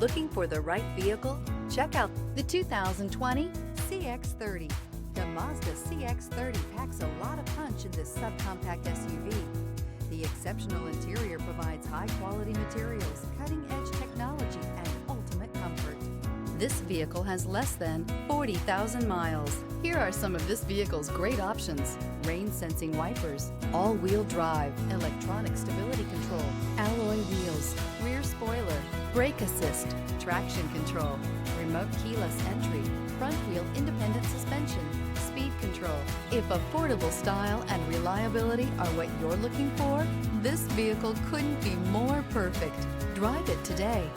Looking for the right vehicle? Check out the 2020 CX-30. The Mazda CX-30 packs a lot of punch in this subcompact SUV. The exceptional interior provides high-quality materials, cutting-edge technology, and ultimate comfort. This vehicle has less than 40,000 miles. Here are some of this vehicle's great options: rain-sensing wipers, all-wheel drive, electronic stability control, alloy wheels, rear spoiler, brake assist, traction control, remote keyless entry, front-wheel independent suspension, speed control. If affordable style and reliability are what you're looking for, this vehicle couldn't be more perfect. Drive it today.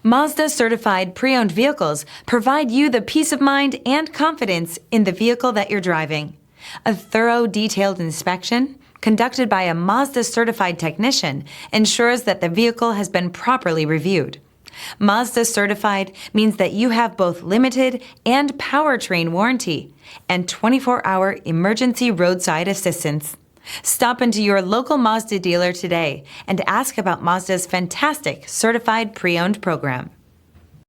Mazda Certified Pre-Owned Vehicles provide you the peace of mind and confidence in the vehicle that you're driving. A thorough, detailed inspection conducted by a Mazda Certified technician ensures that the vehicle has been properly reviewed. Mazda Certified means that you have both limited and powertrain warranty and 24-hour emergency roadside assistance. Stop into your local Mazda dealer today and ask about Mazda's fantastic Certified Pre-Owned program.